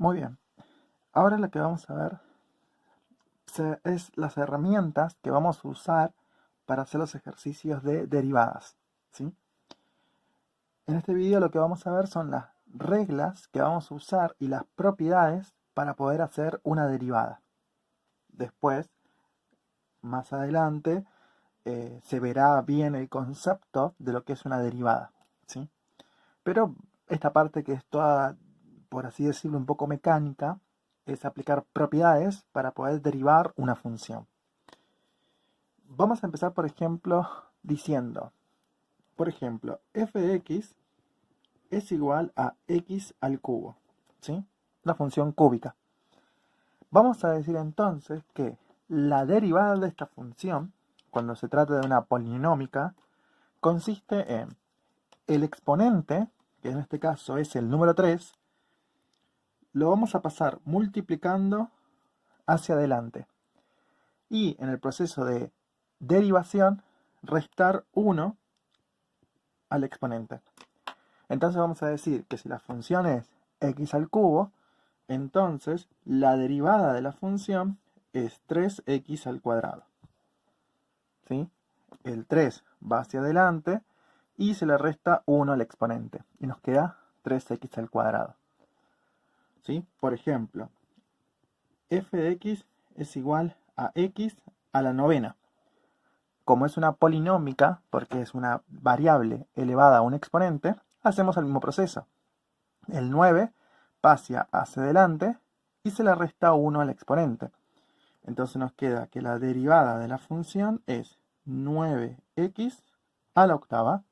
Muy bien. Ahora lo que vamos a ver es las herramientas que vamos a usar para hacer los ejercicios de derivadas, ¿sí? En este video lo que vamos a ver son las reglas que vamos a usar y las propiedades para poder hacer una derivada. Después, más adelante, se verá bien el concepto de lo que es una derivada, ¿sí? Pero esta parte que es toda, por así decirlo, un poco mecánica, es aplicar propiedades para poder derivar una función. Vamos a empezar, por ejemplo, diciendo, por ejemplo, f de x es igual a x al cubo, ¿sí? Una función cúbica. Vamos a decir entonces que la derivada de esta función, cuando se trata de una polinómica, consiste en el exponente, que en este caso es el número 3, lo vamos a pasar multiplicando hacia adelante. Y en el proceso de derivación, restar 1 al exponente. Entonces vamos a decir que si la función es x al cubo, entonces la derivada de la función es 3x al cuadrado. ¿Sí? El 3 va hacia adelante y se le resta 1 al exponente. Y nos queda 3x al cuadrado. ¿Sí? Por ejemplo, f de x es igual a x a la novena. Como es una polinómica, porque es una variable elevada a un exponente, hacemos el mismo proceso. El 9 pasa hacia adelante y se le resta 1 al exponente. Entonces nos queda que la derivada de la función es 9x a la octava.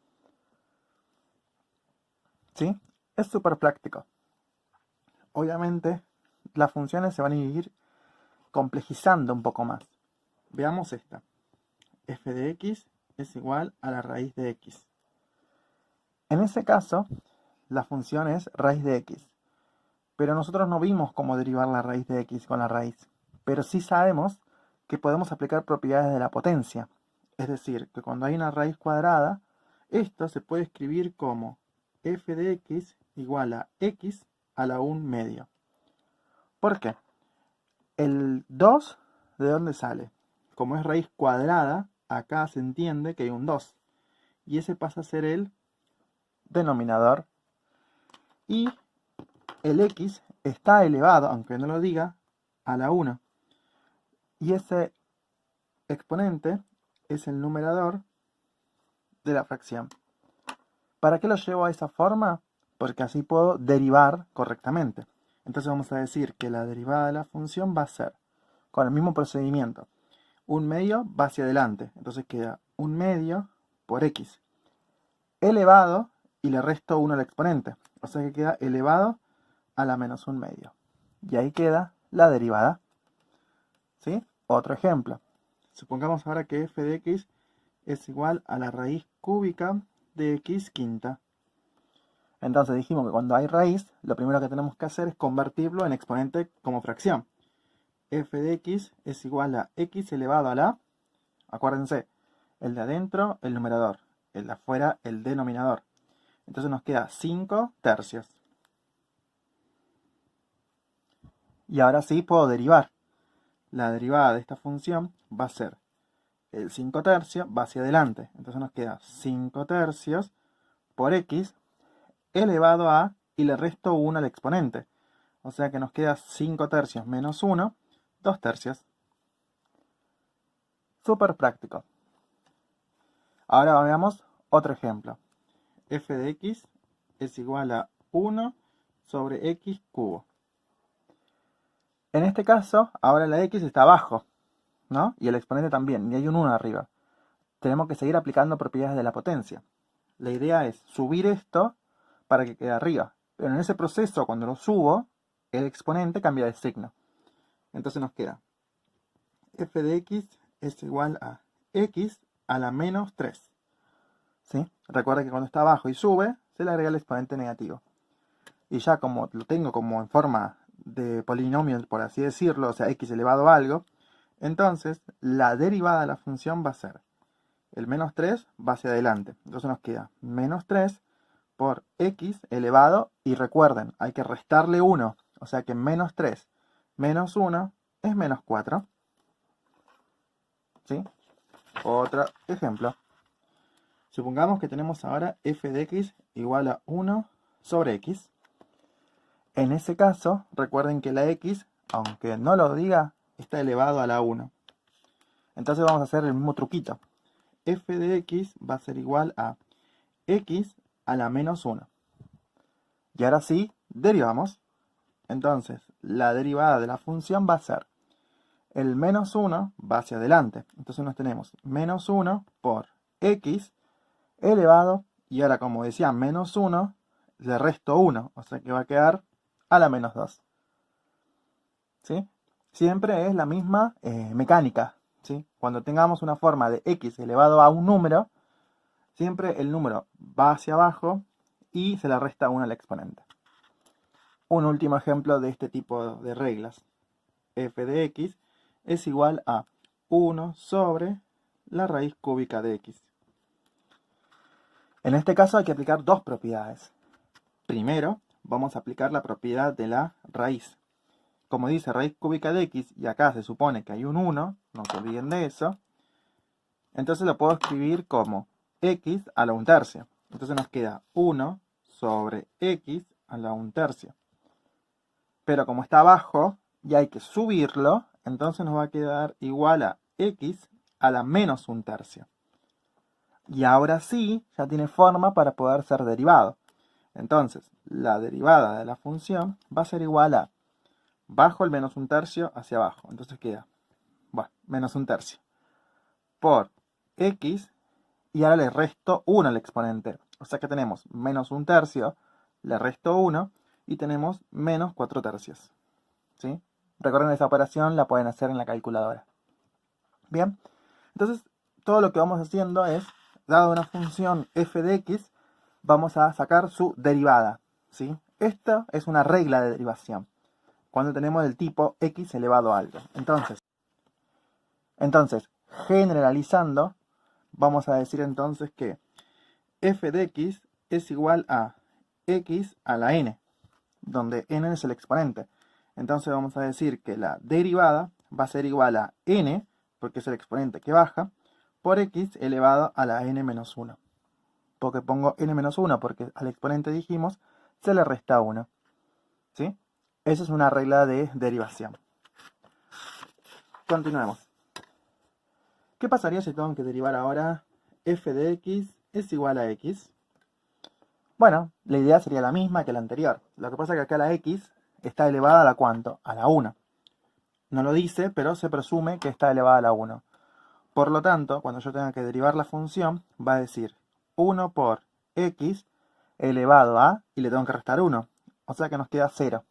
¿Sí? Es súper práctico. Obviamente, las funciones se van a ir complejizando un poco más. Veamos esta. F de x es igual a la raíz de x. En ese caso, la función es raíz de x. Pero nosotros no vimos cómo derivar la raíz de x con la raíz. Pero sí sabemos que podemos aplicar propiedades de la potencia. Es decir, que cuando hay una raíz cuadrada, esto se puede escribir como f de x igual a x a la 1 medio. ¿Por qué? El 2, ¿de dónde sale? Como es raíz cuadrada, acá se entiende que hay un 2. Y ese pasa a ser el denominador. Y el x está elevado, aunque no lo diga, a la 1. Y ese exponente es el numerador de la fracción. ¿Para qué lo llevo a esa forma? Porque así puedo derivar correctamente. Entonces vamos a decir que la derivada de la función va a ser, con el mismo procedimiento, 1 medio va hacia adelante. Entonces queda 1 medio por x elevado y le resto 1 al exponente. O sea que queda elevado a la menos 1 medio. Y ahí queda la derivada. ¿Sí? Otro ejemplo. Supongamos ahora que f de x es igual a la raíz cúbica de x quinta. Entonces dijimos que cuando hay raíz, lo primero que tenemos que hacer es convertirlo en exponente como fracción. F de x es igual a x elevado a la, acuérdense, el de adentro, el numerador, el de afuera, el denominador. Entonces nos queda 5 tercios. Y ahora sí puedo derivar. La derivada de esta función va a ser el 5 tercios, va hacia adelante. Entonces nos queda 5 tercios por x elevado a, y le resto 1 al exponente. O sea que nos queda 5 tercios menos 1, 2 tercios. Súper práctico. Ahora veamos otro ejemplo. F de x es igual a 1 sobre x cubo. En este caso, ahora la x está abajo, ¿no? Y el exponente también, y hay un 1 arriba. Tenemos que seguir aplicando propiedades de la potencia. La idea es subir esto para que quede arriba. Pero en ese proceso, cuando lo subo, el exponente cambia de signo. Entonces nos queda f de x es igual a x a la menos 3. ¿Sí? Recuerda que cuando está abajo y sube, se le agrega el exponente negativo. Y ya como lo tengo como en forma de polinomio, por así decirlo, o sea, x elevado a algo, entonces la derivada de la función va a ser el menos 3 va hacia adelante. Entonces nos queda menos 3 por x elevado, y recuerden, hay que restarle 1. O sea que menos 3 menos 1 es menos 4. ¿Sí? Otro ejemplo. Supongamos que tenemos ahora f de x igual a 1 sobre x. En ese caso, recuerden que la x, aunque no lo diga, está elevado a la 1. Entonces vamos a hacer el mismo truquito. F de x va a ser igual a x a la menos 1. Y ahora sí, derivamos. Entonces, la derivada de la función va a ser el menos 1 va hacia adelante. Entonces nos tenemos menos 1 por x elevado. Y ahora, como decía, menos 1, le resto 1. O sea que va a quedar a la menos 2. ¿Sí? Siempre es la misma mecánica. ¿Sí? Cuando tengamos una forma de x elevado a un número, siempre el número va hacia abajo y se le resta 1 al exponente. Un último ejemplo de este tipo de reglas. F de x es igual a 1 sobre la raíz cúbica de x. En este caso hay que aplicar dos propiedades. Primero, vamos a aplicar la propiedad de la raíz. Como dice raíz cúbica de x, y acá se supone que hay un 1, no se olviden de eso, entonces lo puedo escribir como x a la 1/3. Entonces nos queda 1 sobre x a la 1/3. Pero como está abajo y hay que subirlo, entonces nos va a quedar igual a x a la menos 1/3. Y ahora sí, ya tiene forma para poder ser derivado. Entonces, la derivada de la función va a ser igual a bajo el menos 1/3 hacia abajo. Entonces queda, bueno, menos 1/3 por x, y ahora le resto 1 al exponente. O sea que tenemos menos 1/3, le resto 1, y tenemos menos 4/3. ¿Sí? Recuerden, esa operación la pueden hacer en la calculadora. Bien, entonces todo lo que vamos haciendo es, dado una función f de x, vamos a sacar su derivada. ¿Sí? Esta es una regla de derivación, cuando tenemos el tipo x elevado a algo. Entonces, generalizando, vamos a decir entonces que f de x es igual a x a la n, donde n es el exponente. Entonces vamos a decir que la derivada va a ser igual a n, porque es el exponente que baja, por x elevado a la n menos 1. Porque pongo n menos 1 porque al exponente dijimos se le resta 1. ¿Sí? Esa es una regla de derivación. Continuemos. ¿Qué pasaría si tengo que derivar ahora f de x es igual a x? Bueno, la idea sería la misma que la anterior. Lo que pasa es que acá la x está elevada a la ¿cuánto? A la 1. No lo dice, pero se presume que está elevada a la 1. Por lo tanto, cuando yo tenga que derivar la función, va a decir 1 por x elevado a, y le tengo que restar 1. O sea que nos queda 0.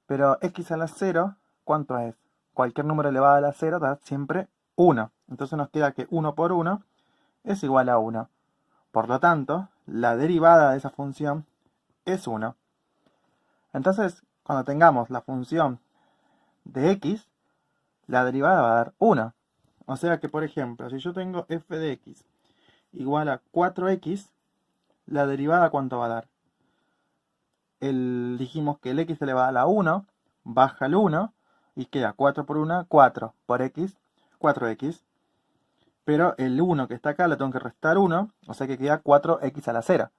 Pero x a la 0, ¿cuánto es? Cualquier número elevado a la 0 da siempre 1. Entonces nos queda que 1 por 1 es igual a 1. Por lo tanto, la derivada de esa función es 1. Entonces, cuando tengamos la función de x, la derivada va a dar 1. O sea que, por ejemplo, si yo tengo f de x igual a 4x, la derivada ¿cuánto va a dar? Dijimos que el x elevado a la 1, baja el 1, y queda 4 por 1, 4 por x, 4x. Pero el 1 que está acá le tengo que restar 1, o sea que queda 4x a la 0.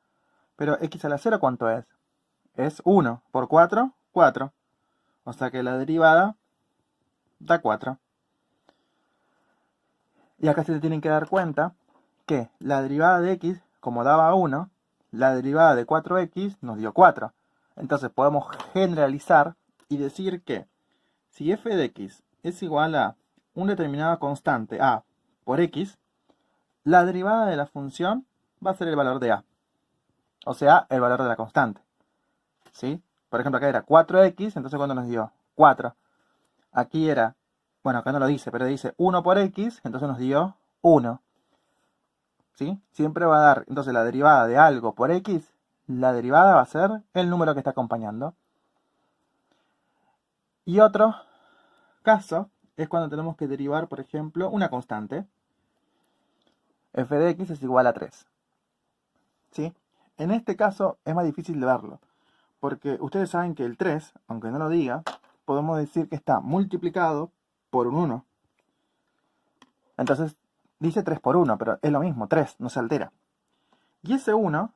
Pero x a la 0 ¿cuánto es? Es 1 por 4, 4. O sea que la derivada da 4. Y acá se tienen que dar cuenta que la derivada de x, como daba 1, la derivada de 4x nos dio 4. Entonces podemos generalizar y decir que si f de x es igual a un determinado constante a por x, la derivada de la función va a ser el valor de a. O sea, el valor de la constante. ¿Sí? Por ejemplo, acá era 4x, entonces ¿cuánto nos dio? 4. Aquí era, bueno, acá no lo dice, pero dice 1 por x, entonces nos dio 1. ¿Sí? Siempre va a dar, entonces, la derivada de algo por x, la derivada va a ser el número que está acompañando. Y otro caso es cuando tenemos que derivar, por ejemplo, una constante. F de x es igual a 3. ¿Sí? En este caso es más difícil de verlo, Porque ustedes saben que el 3, aunque no lo diga, podemos decir que está multiplicado por un 1. Entonces dice 3 por 1, pero es lo mismo, 3, no se altera. Y ese 1,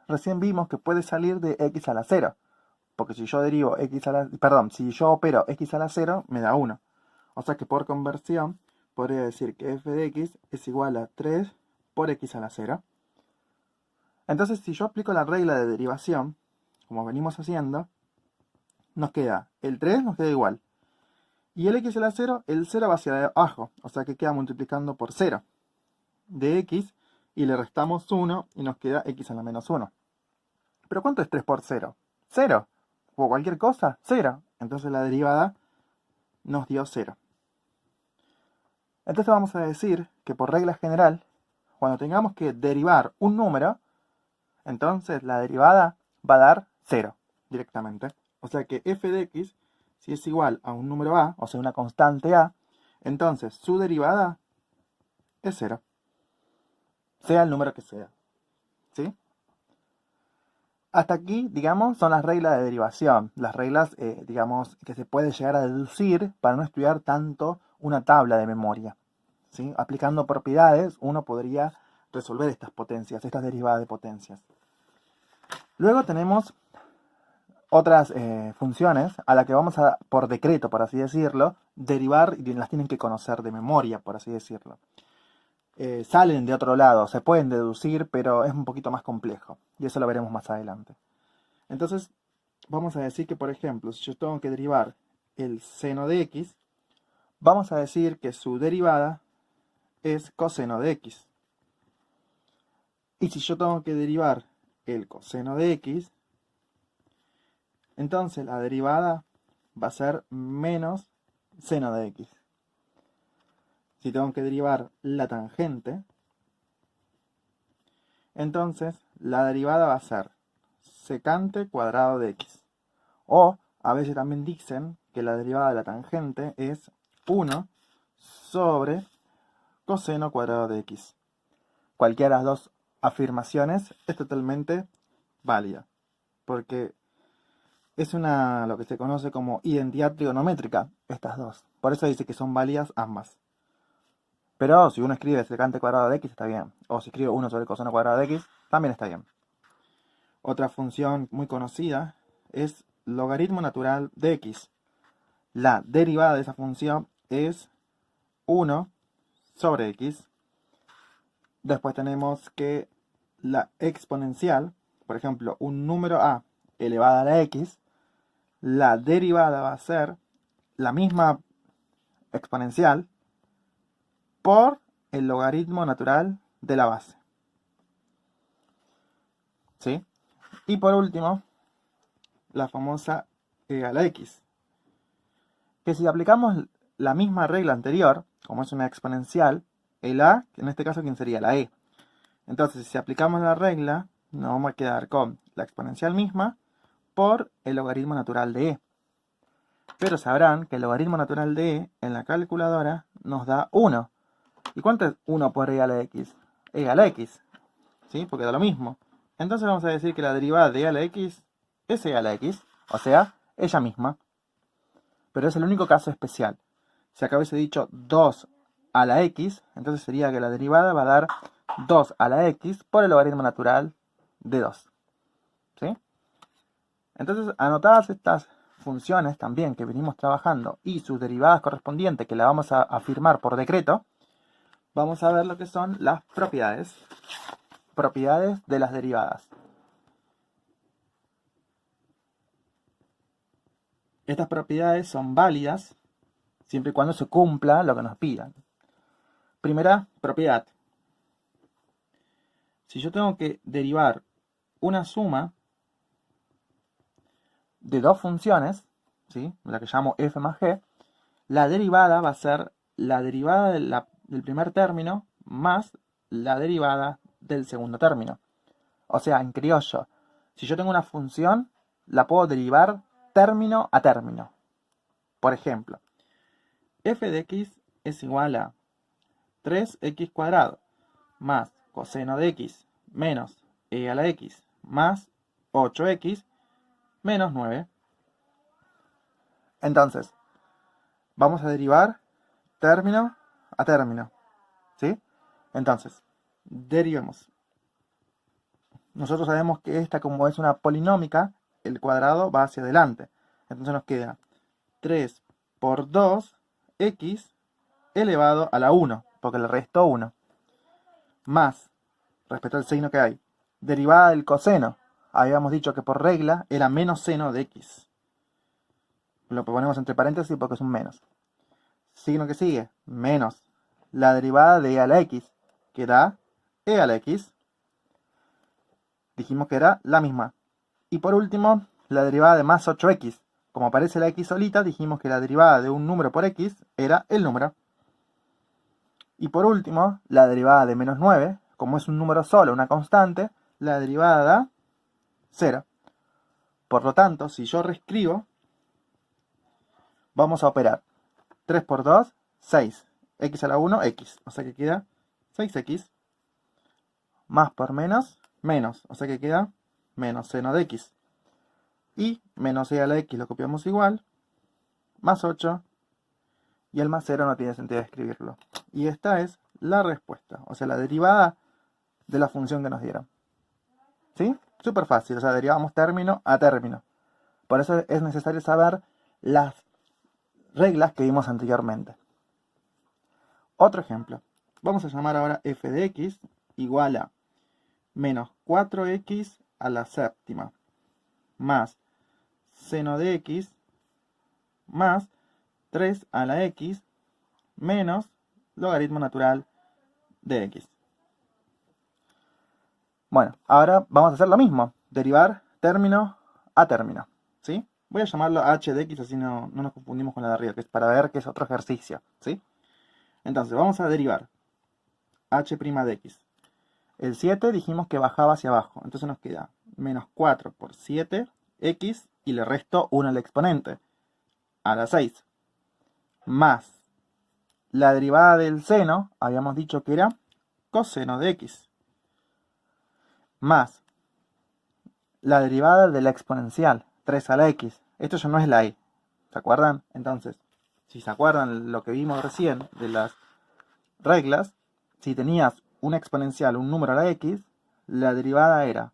recién vimos que puede salir de x a la 0. Porque si yo derivo si yo opero x a la 0, me da 1. O sea que por conversión, podría decir que f de x es igual a 3 por x a la 0. Entonces, si yo aplico la regla de derivación, como venimos haciendo, nos queda el 3 nos queda igual. Y el x a la 0, el 0 va hacia abajo. O sea que queda multiplicando por 0 de x y le restamos 1 y nos queda x a la menos 1. ¿Pero cuánto es 3 por 0? 0. O cualquier cosa, 0. Entonces la derivada nos dio 0. Entonces vamos a decir que por regla general, cuando tengamos que derivar un número, entonces la derivada va a dar 0 directamente. O sea que f de x, si es igual a un número a, o sea una constante a, entonces su derivada es 0. Sea el número que sea. ¿Sí? Hasta aquí, digamos, son las reglas de derivación. Las reglas, digamos, que se puede llegar a deducir para no estudiar tanto una tabla de memoria. ¿Sí? Aplicando propiedades, uno podría resolver estas potencias, estas derivadas de potencias. Luego tenemos otras funciones a las que vamos a, por decreto, por así decirlo, derivar y las tienen que conocer de memoria, por así decirlo. Salen de otro lado, se pueden deducir, pero es un poquito más complejo. Y eso lo veremos más adelante. Entonces, vamos a decir que, por ejemplo, si yo tengo que derivar el seno de x, vamos a decir que su derivada es coseno de x. Y si yo tengo que derivar el coseno de x, entonces la derivada va a ser menos seno de x. Si tengo que derivar la tangente, entonces la derivada va a ser secante cuadrado de x. O a veces también dicen que la derivada de la tangente es 1 sobre coseno cuadrado de x. Cualquiera de las dos afirmaciones es totalmente válida, porque es lo que se conoce como identidad trigonométrica, estas dos. Por eso dice que son válidas ambas. Pero si uno escribe secante cuadrado de x, está bien. O si escribe 1 sobre coseno cuadrado de x, también está bien. Otra función muy conocida es logaritmo natural de x. La derivada de esa función es 1 sobre x. Después tenemos que la exponencial, por ejemplo, un número a elevada a la x, la derivada va a ser la misma exponencial por el logaritmo natural de la base. ¿Sí? Y por último, la famosa e a la x. Que si aplicamos la misma regla anterior, como es una exponencial, el a, en este caso, ¿quién sería? La e. Entonces, si aplicamos la regla, nos vamos a quedar con la exponencial misma por el logaritmo natural de e. Pero sabrán que el logaritmo natural de e en la calculadora nos da 1. ¿Y cuánto es 1 por e a la x? E a la x, ¿sí? Porque da lo mismo. Entonces vamos a decir que la derivada de e a la x es e a la x, o sea, ella misma. Pero es el único caso especial. Si acá hubiese dicho 2 a la x, entonces sería que la derivada va a dar 2 a la x por el logaritmo natural de 2. ¿Sí? Entonces, anotadas estas funciones también que venimos trabajando y sus derivadas correspondientes que la vamos a afirmar por decreto, vamos a ver lo que son las propiedades de las derivadas. Estas propiedades son válidas siempre y cuando se cumpla lo que nos pidan. Primera propiedad. Si yo tengo que derivar una suma de dos funciones, ¿sí? La que llamo f más g, la derivada va a ser la derivada del primer término más la derivada del segundo término. O sea, en criollo, si yo tengo una función, la puedo derivar término a término. Por ejemplo, f de x es igual a 3x cuadrado más coseno de x menos e a la x más 8x menos 9. Entonces, vamos a derivar término a término, ¿sí? Entonces, derivemos. Nosotros sabemos que esta, como es una polinómica, el cuadrado va hacia adelante. Entonces nos queda 3 por 2x elevado a la 1, porque le restó 1. Más, respecto al signo que hay, derivada del coseno. Habíamos dicho que por regla era menos seno de x. Lo ponemos entre paréntesis porque es un menos. Signo que sigue, menos la derivada de e a la x, que da e a la x. Dijimos que era la misma. Y por último, la derivada de más 8x. Como aparece la x solita, dijimos que la derivada de un número por x era el número. Y por último, la derivada de menos 9, como es un número solo, una constante, la derivada da 0. Por lo tanto, si yo reescribo, vamos a operar 3 por 2, 6. X a la 1, x. O sea que queda 6x. Más por menos, menos. O sea que queda menos seno de x. Y menos e a la x lo copiamos igual. Más 8. Y el más 0 no tiene sentido escribirlo. Y esta es la respuesta. O sea, la derivada de la función que nos dieron. ¿Sí? Súper fácil. O sea, derivamos término a término. Por eso es necesario saber las reglas que vimos anteriormente. Otro ejemplo. Vamos a llamar ahora f de x igual a menos 4x a la séptima más seno de x más 3 a la x menos logaritmo natural de x. Bueno, ahora vamos a hacer lo mismo. Derivar término a término. ¿Sí? Voy a llamarlo h de x, así no nos confundimos con la de arriba, que es para ver que es otro ejercicio. ¿Sí? Entonces, vamos a derivar h' de x. El 7 dijimos que bajaba hacia abajo. Entonces nos queda menos 4 por 7x y le resto 1 al exponente, a la 6. Más la derivada del seno, habíamos dicho que era coseno de x. Más la derivada de la exponencial, 3 a la x. Esto ya no es la y. ¿Se acuerdan? Entonces, si se acuerdan lo que vimos recién de las reglas, si tenías una exponencial, un número a la x, la derivada era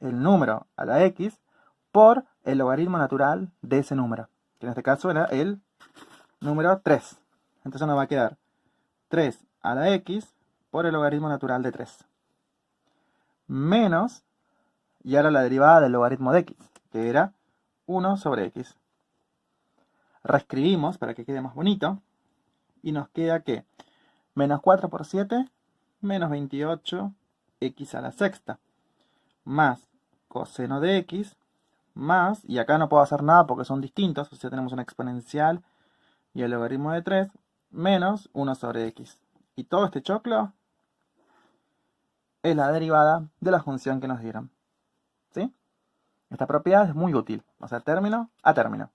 el número a la x por el logaritmo natural de ese número, que en este caso era el número 3. Entonces nos va a quedar 3 a la x por el logaritmo natural de 3. Menos, y ahora la derivada del logaritmo de x, que era 1 sobre x. Reescribimos para que quede más bonito, y nos queda que menos 4 por 7, menos 28, x a la sexta, más coseno de x, más, y acá no puedo hacer nada porque son distintos, o sea, tenemos una exponencial y el logaritmo de 3, menos 1 sobre x. Y todo este choclo es la derivada de la función que nos dieron. ¿Sí? Esta propiedad es muy útil, o sea, término a término.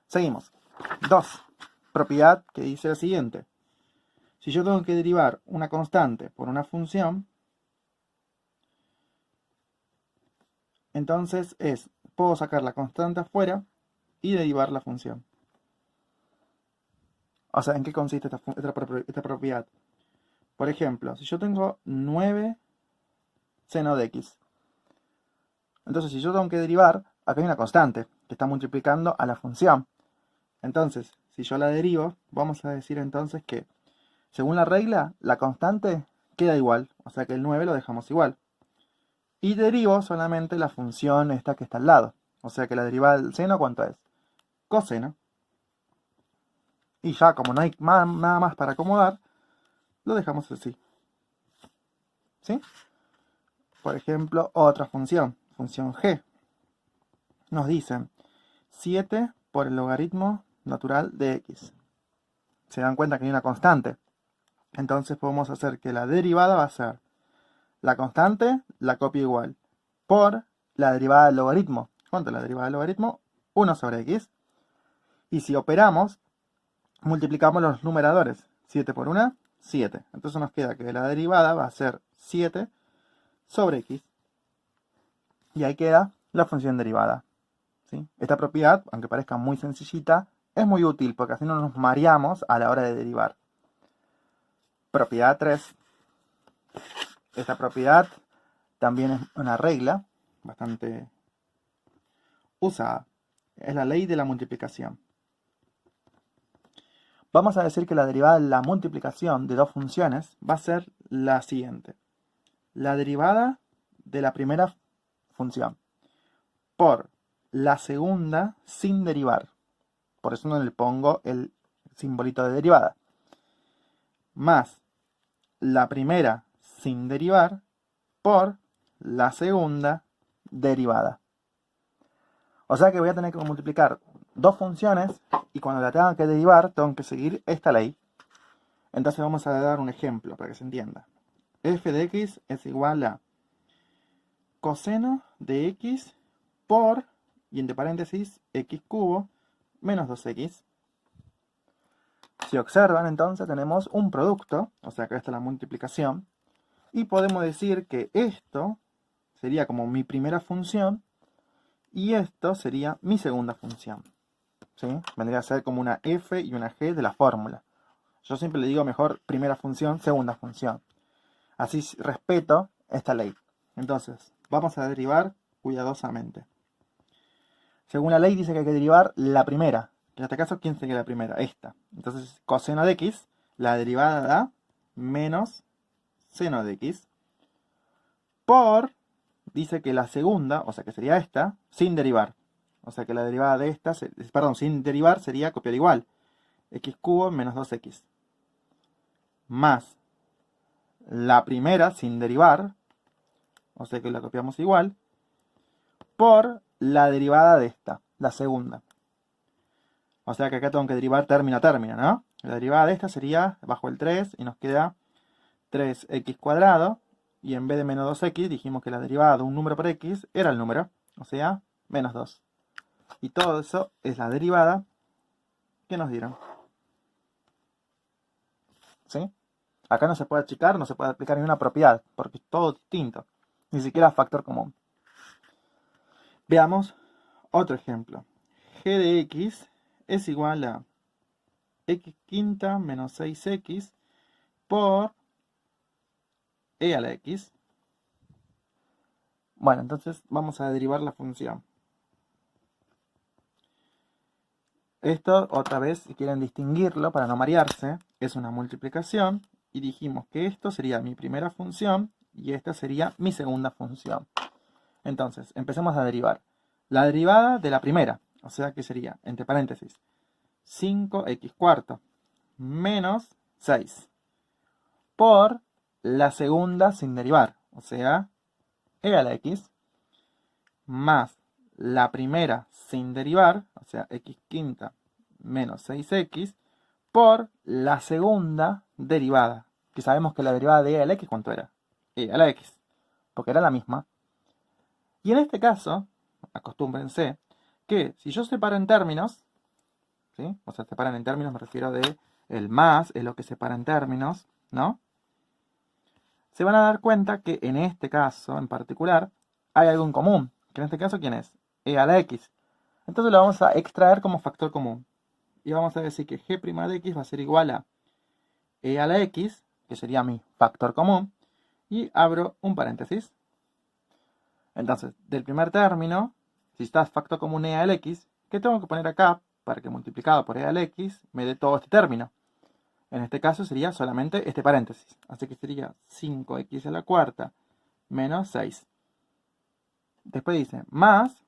Seguimos. 2. Propiedad que dice lo siguiente. Si yo tengo que derivar una constante por una función, entonces puedo sacar la constante afuera y derivar la función. O sea, ¿en qué consiste esta propiedad? Por ejemplo, si yo tengo 9 seno de x, entonces si yo tengo que derivar, acá hay una constante que está multiplicando a la función. Entonces, si yo la derivo, vamos a decir entonces que, según la regla, la constante queda igual, o sea que el 9 lo dejamos igual. Y derivo solamente la función esta que está al lado, o sea que la derivada del seno, ¿cuánto es? Coseno. Y ya, como no hay nada más para acomodar, lo dejamos así. ¿Sí? Por ejemplo, otra función g. Nos dicen 7 por el logaritmo natural de x. Se dan cuenta que hay una constante. Entonces podemos hacer que la derivada va a ser la constante, la copio igual, por la derivada del logaritmo. ¿Cuánto es la derivada del logaritmo? 1 sobre x. Y si operamos, multiplicamos los numeradores. 7 por 1, 7. Entonces nos queda que la derivada va a ser 7 sobre x. Y ahí queda la función derivada. ¿Sí? Esta propiedad, aunque parezca muy sencillita, es muy útil porque así no nos mareamos a la hora de derivar. Propiedad 3. Esta propiedad también es una regla bastante usada. Es la ley de la multiplicación. Vamos a decir que la derivada de la multiplicación de dos funciones va a ser la siguiente. La derivada de la primera función por la segunda sin derivar. Por eso no le pongo el simbolito de derivada. Más la primera sin derivar por la segunda derivada. O sea que voy a tener que multiplicar dos funciones y cuando la tenga que derivar tengo que seguir esta ley. Entonces vamos a dar un ejemplo para que se entienda. F de x es igual a coseno de x por, y entre paréntesis, x cubo menos 2x. Si observan, entonces tenemos un producto, o sea que esta es la multiplicación, y podemos decir que esto sería como mi primera función y esto sería mi segunda función. ¿Sí? Vendría a ser como una f y una g de la fórmula. Yo siempre le digo mejor primera función, segunda función. Así respeto esta ley. Entonces, vamos a derivar cuidadosamente. Según la ley dice que hay que derivar la primera. En este caso, ¿quién sería la primera? Esta. Entonces, coseno de x, la derivada da menos seno de x. Por, dice que la segunda, o sea que sería esta, sin derivar. O sea que la derivada de esta, perdón, sin derivar sería copiar igual. X cubo menos 2x. Más la primera sin derivar, o sea que la copiamos igual, por la derivada de esta, la segunda. O sea que acá tengo que derivar término a término, ¿no? La derivada de esta sería bajo el 3 y nos queda 3x cuadrado. Y en vez de menos 2x dijimos que la derivada de un número por x era el número, o sea, menos 2. Y todo eso es la derivada que nos dieron. ¿Sí? Acá no se puede achicar, no se puede aplicar ninguna propiedad, porque es todo distinto. Ni siquiera factor común. Veamos otro ejemplo. G de x es igual a x quinta menos 6x por e a la x. Bueno, entonces vamos a derivar la función. Esto, otra vez, si quieren distinguirlo para no marearse, es una multiplicación. Y dijimos que esto sería mi primera función y esta sería mi segunda función. Entonces, empecemos a derivar. La derivada de la primera, o sea que sería, entre paréntesis, 5x cuarto menos 6 por la segunda sin derivar, o sea, e a la x, más la primera sin derivar, o sea, x quinta menos 6x, por la segunda derivada, que sabemos que la derivada de e a la x, ¿cuánto era? E a la x, porque era la misma. Y en este caso, acostúmbrense, que si yo separo en términos, ¿sí? O sea, separan en términos, me refiero de el más, es lo que separa en términos, ¿no? Se van a dar cuenta que en este caso, en particular, hay algo en común. Que en este caso, ¿quién es? E a la x. Entonces lo vamos a extraer como factor común. Y vamos a decir que g' de x va a ser igual a e a la x, que sería mi factor común, y abro un paréntesis. Entonces, del primer término, si está factor común e a la x, ¿qué tengo que poner acá para que multiplicado por e a la x me dé todo este término? En este caso sería solamente este paréntesis. Así que sería 5x a la cuarta menos 6. Después dice más.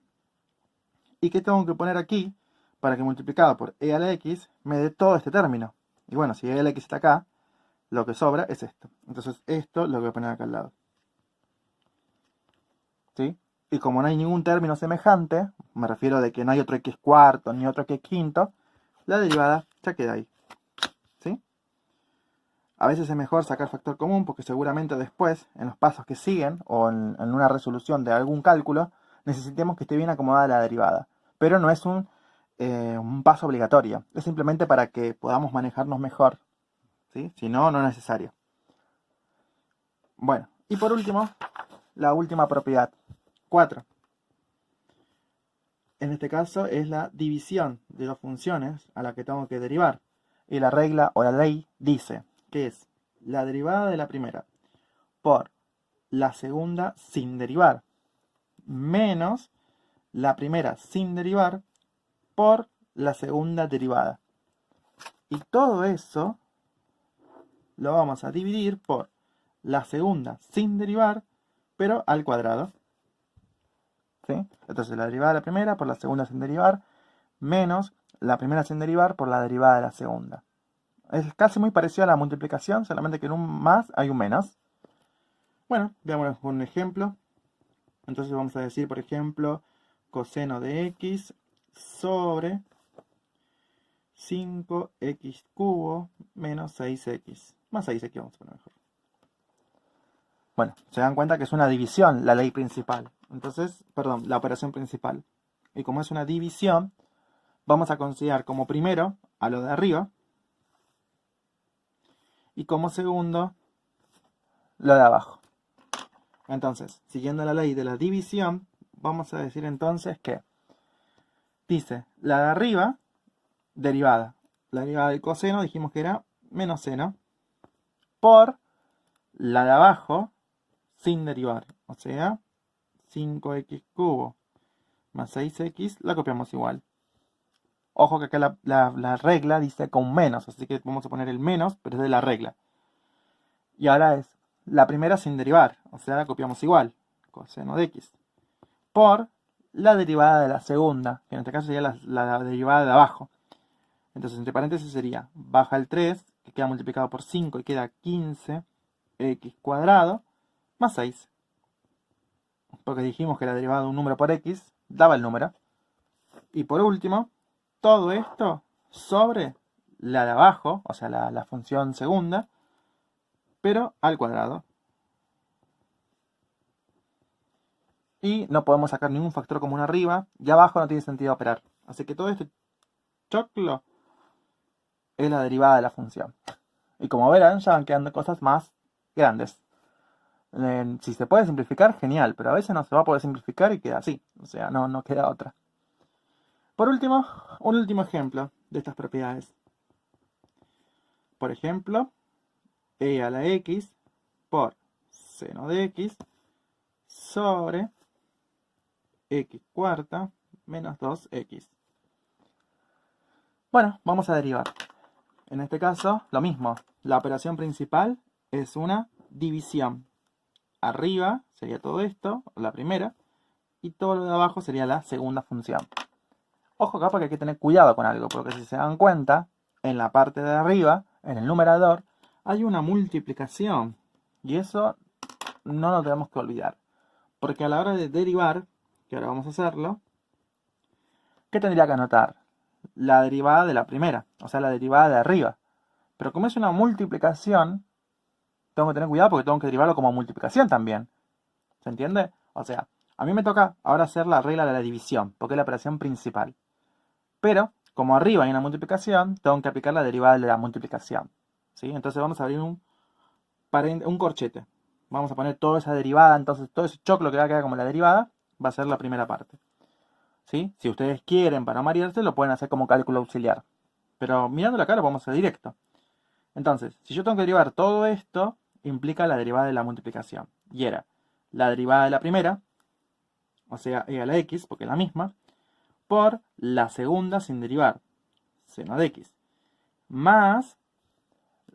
¿Y qué tengo que poner aquí para que multiplicado por e a la x me dé todo este término? Y bueno, si e a la x está acá, lo que sobra es esto. Entonces esto lo voy a poner acá al lado. ¿Sí? Y como no hay ningún término semejante, me refiero de que no hay otro x cuarto ni otro x quinto, la derivada ya queda ahí. ¿Sí? A veces es mejor sacar factor común porque seguramente después, en los pasos que siguen o en una resolución de algún cálculo, necesitemos que esté bien acomodada la derivada. Pero no es un paso obligatorio. Es simplemente para que podamos manejarnos mejor. ¿Sí? Si no, no es necesario. Bueno, y por último, la última propiedad. 4. en este caso es la división de dos funciones a la que tengo que derivar. Y la regla o la ley dice que es la derivada de la primera por la segunda sin derivar, menos la primera sin derivar por la segunda derivada. Y todo eso lo vamos a dividir por la segunda sin derivar, pero al cuadrado. ¿Sí? Entonces la derivada de la primera por la segunda sin derivar, menos la primera sin derivar por la derivada de la segunda. Es casi muy parecido a la multiplicación, solamente que en un más hay un menos. Bueno, veamos un ejemplo. Entonces vamos a decir, por ejemplo, coseno de x sobre 5x cubo menos 6x. Más 6x vamos a poner mejor. Bueno, se dan cuenta que es una división la ley principal. Entonces, perdón, la operación principal. Y como es una división, vamos a considerar como primero a lo de arriba y como segundo lo de abajo. Entonces, siguiendo la ley de la división, vamos a decir entonces que dice la de arriba, derivada. La derivada del coseno dijimos que era menos seno por la de abajo sin derivar. O sea, 5x cubo más 6x la copiamos igual. Ojo que acá la regla dice con menos, así que vamos a poner el menos, pero es de la regla. Y ahora es la primera sin derivar, o sea, la copiamos igual, coseno de x, por la derivada de la segunda, que en este caso sería la derivada de abajo. Entonces, entre paréntesis sería, baja el 3, que queda multiplicado por 5 y queda 15x cuadrado, más 6. Porque dijimos que la derivada de un número por x daba el número. Y por último, todo esto sobre la de abajo, o sea, la función segunda, pero al cuadrado. Y no podemos sacar ningún factor común arriba, y abajo no tiene sentido operar. Así que todo este choclo es la derivada de la función. Y como verán, ya van quedando cosas más grandes. Si se puede simplificar, genial, pero a veces no se va a poder simplificar y queda así. O sea, no queda otra. Por último, un último ejemplo de estas propiedades. Por ejemplo, e a la x por seno de x sobre x cuarta menos 2x. Bueno, vamos a derivar. En este caso, lo mismo. La operación principal es una división. Arriba sería todo esto, la primera, y todo lo de abajo sería la segunda función. Ojo acá porque hay que tener cuidado con algo, porque si se dan cuenta, en la parte de arriba, en el numerador, hay una multiplicación. Y eso no lo tenemos que olvidar. Porque a la hora de derivar, que ahora vamos a hacerlo, ¿qué tendría que anotar? La derivada de la primera, o sea, la derivada de arriba. Pero como es una multiplicación, tengo que tener cuidado porque tengo que derivarlo como multiplicación también. ¿Se entiende? O sea, a mí me toca ahora hacer la regla de la división, porque es la operación principal. Pero, como arriba hay una multiplicación, tengo que aplicar la derivada de la multiplicación. ¿Sí? Entonces vamos a abrir un corchete. Vamos a poner toda esa derivada, entonces todo ese choclo que va a quedar como la derivada va a ser la primera parte. ¿Sí? Si ustedes quieren, para no marearse, lo pueden hacer como cálculo auxiliar. Pero mirando la cara vamos a hacer directo. Entonces, si yo tengo que derivar todo esto, implica la derivada de la multiplicación. Y era la derivada de la primera, o sea, e a la x, porque es la misma, por la segunda sin derivar, seno de x, más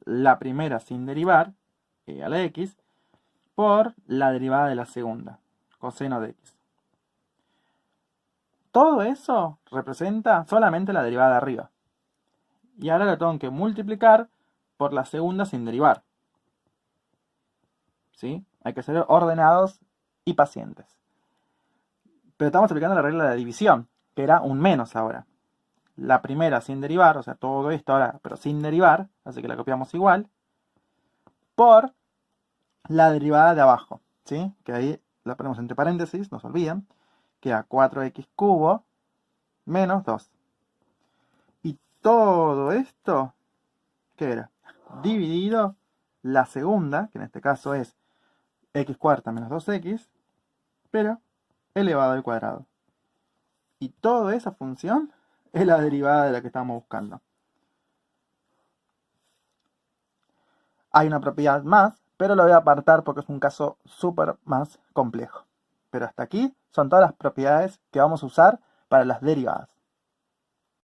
la primera sin derivar, e a la x, por la derivada de la segunda, coseno de x. Todo eso representa solamente la derivada de arriba. Y ahora lo tengo que multiplicar por la segunda sin derivar. ¿Sí? Hay que ser ordenados y pacientes. Pero estamos aplicando la regla de la división, que era un menos ahora. La primera sin derivar, o sea, todo esto ahora, pero sin derivar, así que la copiamos igual, por la derivada de abajo, ¿sí? Que ahí la ponemos entre paréntesis, no se olviden, queda 4x cubo menos 2. Y todo esto, ¿qué era? Dividido la segunda, que en este caso es x cuarta menos 2x, pero elevado al cuadrado. Y toda esa función es la derivada de la que estamos buscando. Hay una propiedad más, pero lo voy a apartar porque es un caso súper más complejo. Pero hasta aquí son todas las propiedades que vamos a usar para las derivadas.